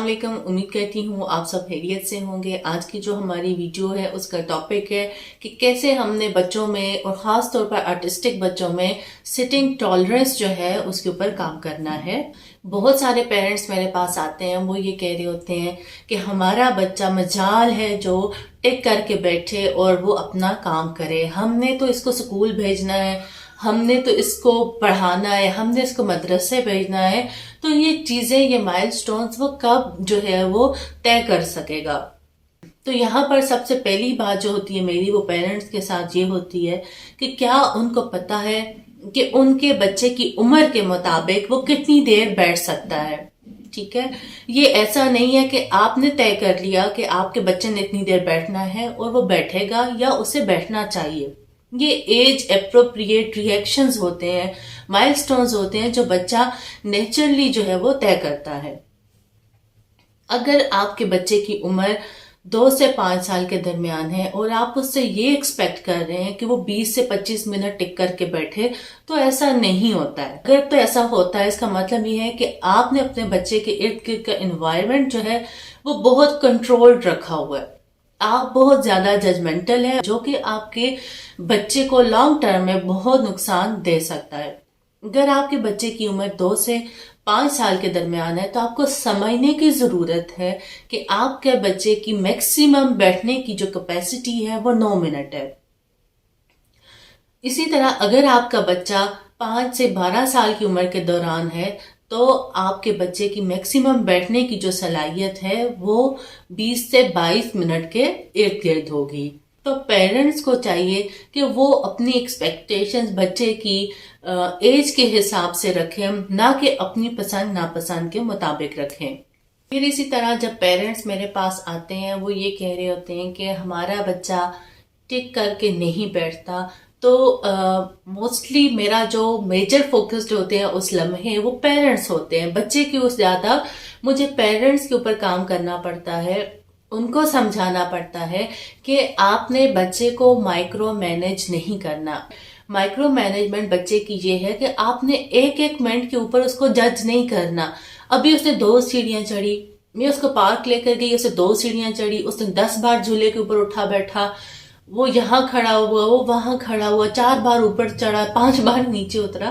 علیکم، امید کرتی ہوں آپ سب خیریت سے ہوں گے۔ آج کی جو ہماری ویڈیو ہے اس کا ٹاپک ہے کہ کیسے ہم نے بچوں میں اور خاص طور پر آرٹسٹک بچوں میں سٹنگ ٹالرنس جو ہے اس کے اوپر کام کرنا ہے۔ بہت سارے پیرنٹس میرے پاس آتے ہیں، وہ یہ کہہ رہے ہوتے ہیں کہ ہمارا بچہ مجال ہے جو ٹک کر کے بیٹھے اور وہ اپنا کام کرے، ہم نے تو اس کو سکول بھیجنا ہے، ہم نے تو اس کو پڑھانا ہے، ہم نے اس کو مدرسے بھیجنا ہے۔ تو یہ چیزیں، یہ مائل سٹونز وہ کب جو ہے وہ طے کر سکے گا؟ تو یہاں پر سب سے پہلی بات جو ہوتی ہے میری، وہ پیرنٹس کے ساتھ یہ ہوتی ہے کہ کیا ان کو پتا ہے کہ ان کے بچے کی عمر کے مطابق وہ کتنی دیر بیٹھ سکتا ہے؟ ٹھیک ہے، یہ ایسا نہیں ہے کہ آپ نے طے کر لیا کہ آپ کے بچے نے اتنی دیر بیٹھنا ہے اور وہ بیٹھے گا یا اسے بیٹھنا چاہیے۔ یہ ایج اپروپریٹ ریئیکشنز ہوتے ہیں، مائل سٹونز ہوتے ہیں جو بچہ نیچرلی جو ہے وہ طے کرتا ہے۔ اگر آپ کے بچے کی عمر 2 سے 5 سال کے درمیان ہے اور آپ اس سے یہ ایکسپیکٹ کر رہے ہیں کہ وہ 20 سے 25 منٹ ٹک کر کے بیٹھے، تو ایسا نہیں ہوتا ہے۔ اگر تو ایسا ہوتا ہے، اس کا مطلب یہ ہے کہ آپ نے اپنے بچے کے ارد گرد کا انوائرمنٹ جو ہے وہ بہت کنٹرولڈ رکھا ہوا ہے، آپ بہت زیادہ ججمنٹل ہے، جو کہ آپ کے بچے کو لانگ ٹرم میں بہت نقصان دے سکتا ہے۔ اگر آپ کے بچے کی عمر 2 سے 5 سال کے درمیان ہے تو آپ کو سمجھنے کی ضرورت ہے کہ آپ کے بچے کی میکسیمم بیٹھنے کی جو کیپیسٹی ہے وہ 9 منٹ ہے۔ اسی طرح اگر آپ کا بچہ 5 سے 12 سال کی عمر کے دوران ہے تو آپ کے بچے کی میکسیمم بیٹھنے کی جو صلاحیت ہے وہ 20 سے 22 منٹ کے ارد گرد ہوگی۔ تو پیرنٹس کو چاہیے کہ وہ اپنی ایکسپیکٹیشنز بچے کی ایج کے حساب سے رکھیں، نہ کہ اپنی پسند ناپسند کے مطابق رکھیں۔ پھر اسی طرح جب پیرنٹس میرے پاس آتے ہیں، وہ یہ کہہ رہے ہوتے ہیں کہ ہمارا بچہ ٹک کر کے نہیں بیٹھتا، تو موسٹلی میرا جو میجر فوکس جو ہوتے ہیں اس لمحے وہ پیرنٹس ہوتے ہیں۔ بچے کی اس زیادہ مجھے پیرنٹس کے اوپر کام کرنا پڑتا ہے، ان کو سمجھانا پڑتا ہے کہ آپ نے بچے کو مائکرو مینج نہیں کرنا۔ مائکرو مینجمنٹ بچے کی یہ ہے کہ آپ نے ایک ایک منٹ کے اوپر اس کو جج نہیں کرنا۔ ابھی اس نے 2 سیڑھیاں چڑھی، میں اس کو پارک لے کر گئی، اسے 2 سیڑھیاں چڑھی، اس نے 10 بار جھولے کے اوپر اٹھا بیٹھا، وہ یہاں کھڑا ہوا، وہ وہاں کھڑا ہوا، 4 بار اوپر چڑھا، 5 بار نیچے اترا،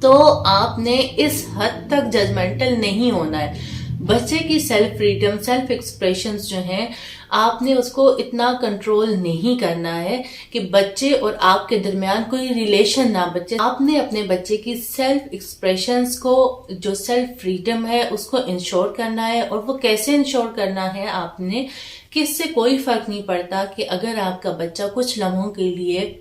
تو آپ نے اس حد تک ججمنٹل نہیں ہونا ہے۔ بچے کی سیلف فریڈم، سیلف ایکسپریشنز جو ہیں، آپ نے اس کو اتنا کنٹرول نہیں کرنا ہے کہ بچے اور آپ کے درمیان کوئی ریلیشن نہ بچے۔ آپ نے اپنے بچے کی سیلف ایکسپریشنز کو، جو سیلف فریڈم ہے، اس کو انشور کرنا ہے۔ اور وہ کیسے انشور کرنا ہے آپ نے، کہ اس سے کوئی فرق نہیں پڑتا کہ اگر آپ کا بچہ کچھ لمحوں کے لیے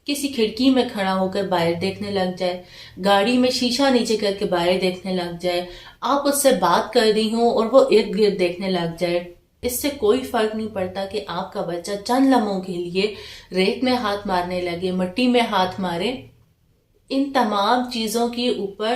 کسی کھڑکی میں کھڑا ہو کر باہر دیکھنے لگ جائے، گاڑی میں شیشہ نیچے کر کے باہر دیکھنے لگ جائے، آپ اس سے بات کر رہی ہوں اور وہ ارد گرد دیکھنے لگ جائے، اس سے کوئی فرق نہیں پڑتا کہ آپ کا بچہ چند لمحوں کے لیے ریت میں ہاتھ مارنے لگے، مٹی میں ہاتھ مارے۔ ان تمام چیزوں کے اوپر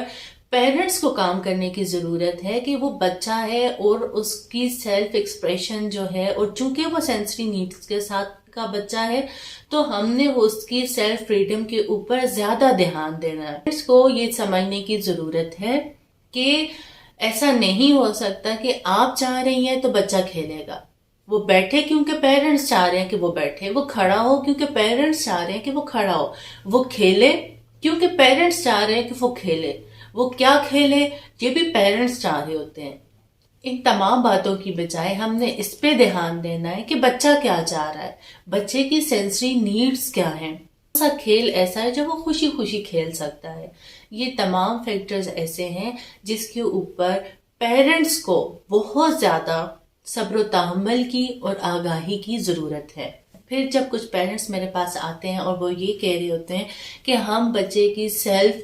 پیرنٹس کو کام کرنے کی ضرورت ہے کہ وہ بچہ ہے اور اس کی سیلف ایکسپریشن جو ہے، اور چونکہ وہ سینسری نیڈز کے ساتھ کا بچہ ہے تو ہم نے اس کی سیلف فریڈم کے اوپر زیادہ دھیان دینا ہے۔ اس کو یہ سمجھنے کی ضرورت ہے کہ ایسا نہیں ہو سکتا کہ آپ چاہ رہی ہیں تو بچہ کھیلے گا، وہ بیٹھے کیونکہ پیرنٹس چاہ رہے ہیں کہ وہ بیٹھے، وہ کھڑا ہو کیونکہ پیرنٹس چاہ رہے ہیں کہ وہ کھڑا ہو، وہ کھیلے کیونکہ پیرنٹس چاہ رہے ہیں کہ وہ کھیلے، وہ کیا کھیلے یہ بھی پیرنٹس چاہ رہے ہوتے ہیں۔ ان تمام باتوں کی بجائے ہم نے اس پہ دھیان دینا ہے کہ بچہ کیا چاہ رہا ہے، بچے کی سینسری نیڈز کیا ہیں، کون سا کھیل ایسا ہے جو وہ خوشی خوشی کھیل سکتا ہے۔ یہ تمام فیکٹرز ایسے ہیں جس کے اوپر پیرنٹس کو بہت زیادہ صبر و تحمل کی اور آگاہی کی ضرورت ہے۔ پھر جب کچھ پیرنٹس میرے پاس آتے ہیں اور وہ یہ کہہ رہے ہوتے ہیں کہ ہم بچے کی سیلف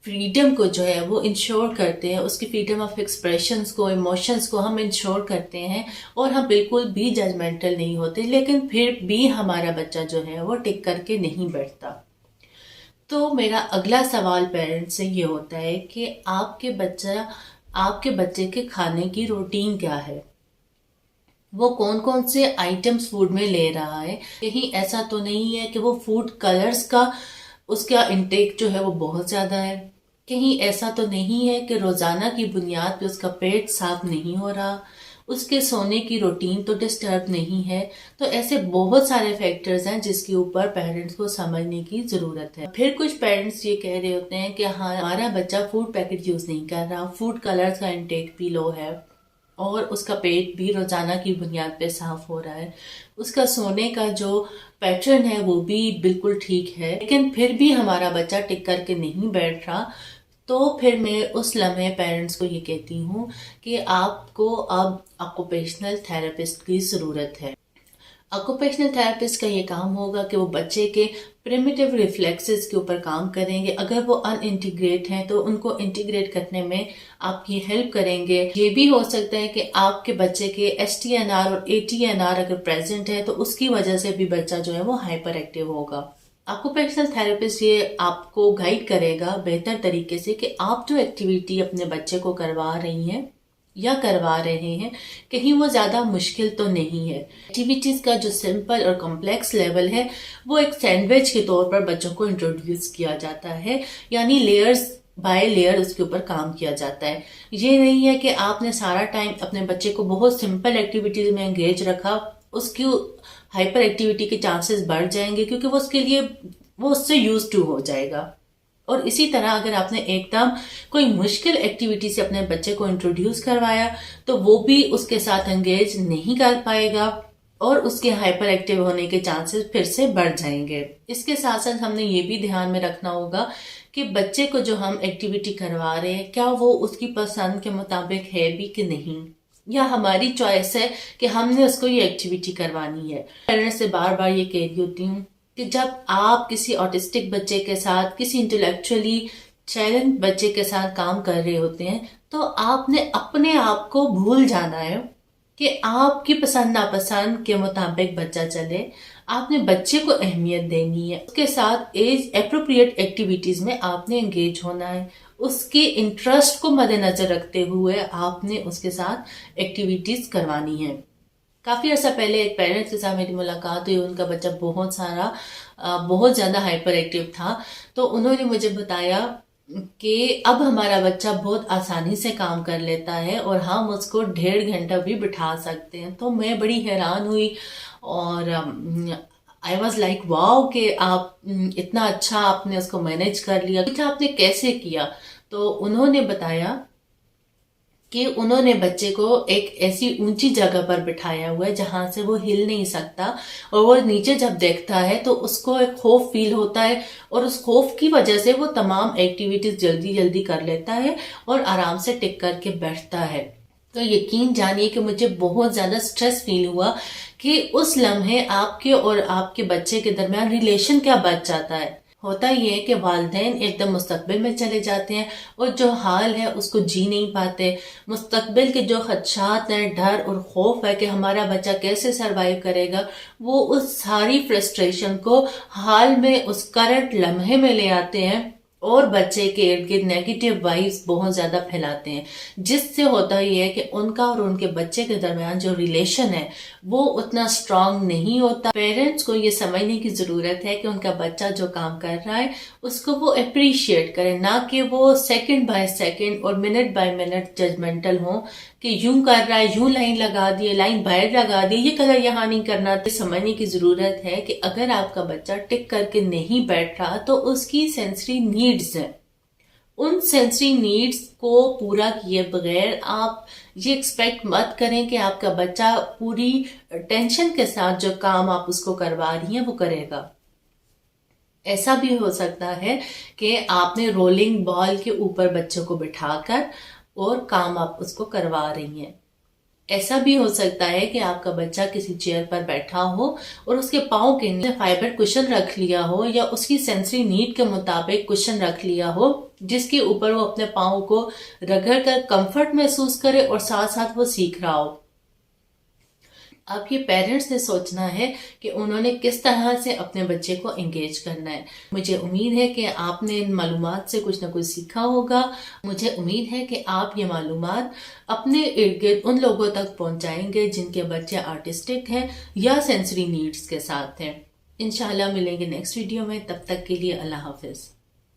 فریڈم کو جو ہے وہ انشور کرتے ہیں، اس کی فریڈم آف ایکسپریشنز کو، ایموشنز کو ہم انشور کرتے ہیں، اور ہم بالکل بھی ججمنٹل نہیں ہوتے، لیکن پھر بھی ہمارا بچہ جو ہے وہ ٹک کر کے نہیں بیٹھتا۔ تو میرا اگلا سوال پیرنٹس سے یہ ہوتا ہے کہ آپ کے بچے کے کھانے کی روٹین کیا ہے، وہ کون کون سے آئٹمس فوڈ میں لے رہا ہے۔ کہیں ایسا تو نہیں ہے کہ وہ فوڈ کلرز کا اس کا انٹیک جو ہے وہ بہت زیادہ ہے، کہیں ایسا تو نہیں ہے کہ روزانہ کی بنیاد پہ اس کا پیٹ صاف نہیں ہو رہا، اس کے سونے کی روٹین تو ڈسٹرب نہیں ہے. تو ایسے بہت سارے فیکٹرز ہیں جس کے اوپر پیرنٹس کو سمجھنے کی ضرورت ہے. پھر کچھ پیرنٹس یہ کہہ رہے ہوتے ہیں کہ ہاں ہمارا بچہ فوڈ پیکٹ یوز نہیں کر رہا، فوڈ کلرز کا انٹیک بھی لو ہے، اور اس کا پیٹ بھی روزانہ کی بنیاد پہ صاف ہو رہا ہے، اس کا سونے کا جو پیٹرن ہے وہ بھی بالکل ٹھیک ہے، لیکن پھر بھی ہمارا بچہ ٹک کر کے نہیں بیٹھ رہا. تو پھر میں اس لمحے پیرنٹس کو یہ کہتی ہوں کہ آپ کو اب آکوپیشنل تھراپسٹ کی ضرورت ہے. آکوپیشنل تھراپسٹ کا یہ کام ہوگا کہ وہ بچے کے پریمیٹیو ریفلیکسز کے اوپر کام کریں گے. اگر وہ ان انٹیگریٹ ہیں تو ان کو انٹیگریٹ کرنے میں آپ کی ہیلپ کریں گے. یہ بھی ہو سکتا ہے کہ آپ کے بچے کے STNR اور ATNR اگر پریزنٹ ہے تو اس کی وجہ سے بھی بچہ جو ہے وہ ہائپر ایکٹیو ہوگا. آکوپیشنل تھراپسٹ یہ آپ کو گائیڈ کرے گا بہتر طریقے سے کہ آپ جو ایکٹیویٹی اپنے بچے کو کروا رہی ہیں یا کروا رہے ہیں کہیں وہ زیادہ مشکل تو نہیں ہے. ایکٹیویٹیز کا جو سمپل اور کمپلیکس لیول ہے وہ ایک سینڈوچ کے طور پر بچوں کو انٹروڈیوس کیا جاتا ہے، یعنی لیئرز بائی لیئر اس کے اوپر کام کیا جاتا ہے. یہ نہیں ہے کہ آپ نے سارا ٹائم اپنے بچے کو بہت سمپل ایکٹیویٹیز میں انگیج رکھا، اس کی ہائپر ایکٹیویٹی کے چانسز بڑھ جائیں گے کیونکہ وہ اس کے لیے وہ اس سے یوز ٹو ہو جائے گا. اور اسی طرح اگر آپ نے ایک دم کوئی مشکل ایکٹیویٹی سے اپنے بچے کو انٹروڈیوس کروایا تو وہ بھی اس کے ساتھ انگیج نہیں کر پائے گا اور اس کے ہائپر ایکٹیو ہونے کے چانسز پھر سے بڑھ جائیں گے. اس کے ساتھ ساتھ ہم نے یہ بھی دھیان میں رکھنا ہوگا کہ بچے کو جو ہم ایکٹیویٹی کروا رہے ہیں کیا وہ اس کی پسند کے مطابق ہے بھی کہ نہیں، یا ہماری چوائس ہے کہ ہم نے اس کو یہ ایکٹیویٹی کروانی ہے. پیرنٹس سے بار بار یہ کہہ رہی ہوتی ہوں کہ جب آپ کسی آٹسٹک بچے کے ساتھ، کسی انٹلیکچولی چیلنج بچے کے ساتھ کام کر رہے ہوتے ہیں تو آپ نے اپنے آپ کو بھول جانا ہے کہ آپ کی پسند ناپسند کے مطابق بچہ چلے. آپ نے بچے کو اہمیت دینی ہے، اس کے ساتھ ایج اپروپریٹ ایکٹیویٹیز میں آپ نے انگیج ہونا ہے، اس کے انٹرسٹ کو مد نظر رکھتے ہوئے آپ نے اس کے ساتھ ایکٹیویٹیز کروانی ہے. کافی عرصہ پہلے ایک پیرنٹس کے ساتھ میری ملاقات ہوئی، ان کا بچہ بہت زیادہ ہائپر ایکٹیو تھا. تو انہوں نے مجھے بتایا کہ اب ہمارا بچہ بہت آسانی سے کام کر لیتا ہے اور ہم اس کو 1.5 گھنٹہ بھی بٹھا سکتے ہیں. تو میں بڑی حیران ہوئی اور آئی واز لائک واو کہ آپ اتنا اچھا آپ نے اس کو مینیج کر لیا. بیٹا آپ نے کیسے کیا؟ تو انہوں نے بتایا کہ انہوں نے بچے کو ایک ایسی اونچی جگہ پر بٹھایا ہوا ہے جہاں سے وہ ہل نہیں سکتا، اور وہ نیچے جب دیکھتا ہے تو اس کو ایک خوف فیل ہوتا ہے اور اس خوف کی وجہ سے وہ تمام ایکٹیویٹیز جلدی جلدی کر لیتا ہے اور آرام سے ٹک کر کے بیٹھتا ہے. تو یقین جانیے کہ مجھے بہت زیادہ سٹریس فیل ہوا کہ اس لمحے آپ کے اور آپ کے بچے کے درمیان ریلیشن کیا بچ جاتا ہے. ہوتا یہ ہے کہ والدین ایک دم مستقبل میں چلے جاتے ہیں اور جو حال ہے اس کو جی نہیں پاتے. مستقبل کے جو خدشات ہیں، ڈر اور خوف ہے کہ ہمارا بچہ کیسے سروائیو کرے گا، وہ اس ساری فرسٹریشن کو حال میں اس کرنٹ لمحے میں لے آتے ہیں اور بچے کے ارد گرد نیگیٹو وائبس بہت زیادہ پھیلاتے ہیں، جس سے ہوتا یہ ہے کہ ان کا اور ان کے بچے کے درمیان جو ریلیشن ہے وہ اتنا سٹرونگ نہیں ہوتا. پیرنٹس کو یہ سمجھنے کی ضرورت ہے کہ ان کا بچہ جو کام کر رہا ہے اس کو وہ اپریشیٹ کرے، نہ کہ وہ سیکنڈ بائی سیکنڈ اور منٹ بائی منٹ ججمنٹل ہوں کہ یوں کر رہا ہے، یوں لائن لگا دی، لائن باہر لگا دی، یہ کلر یہاں نہیں کرنا. تو سمجھنے کی ضرورت ہے کہ اگر آپ کا بچہ ٹک کر کے نہیں بیٹھ رہا تو اس کی سینسری نیڈز ہیں. ان سینسری نیڈز کو پورا کیے بغیر آپ یہ ایکسپیکٹ مت کریں کہ آپ کا بچہ پوری ٹینشن کے ساتھ جو کام آپ اس کو کروا رہی ہیں وہ کرے گا. ایسا بھی ہو سکتا ہے کہ آپ نے رولنگ بال کے اوپر بچوں کو بٹھا کر اور کام آپ اس کو کروا رہی ہیں. ایسا بھی ہو سکتا ہے کہ آپ کا بچہ کسی چیئر پر بیٹھا ہو اور اس کے پاؤں کے نیچے فائبر کشن رکھ لیا ہو یا اس کی سینسری نیڈ کے مطابق کشن رکھ لیا ہو جس کے اوپر وہ اپنے پاؤں کو رگڑ کر کمفرٹ محسوس کرے اور ساتھ ساتھ وہ سیکھ رہا ہو. اب یہ پیرنٹس نے سوچنا ہے کہ انہوں نے کس طرح سے اپنے بچے کو انگیج کرنا ہے. مجھے امید ہے کہ آپ نے ان معلومات سے کچھ نہ کچھ سیکھا ہوگا. مجھے امید ہے کہ آپ یہ معلومات اپنے ارد گرد ان لوگوں تک پہنچائیں گے جن کے بچے آرٹسٹک ہیں یا سینسری نیڈز کے ساتھ ہیں. انشاءاللہ ملیں گے نیکسٹ ویڈیو میں. تب تک کے لیے اللہ حافظ.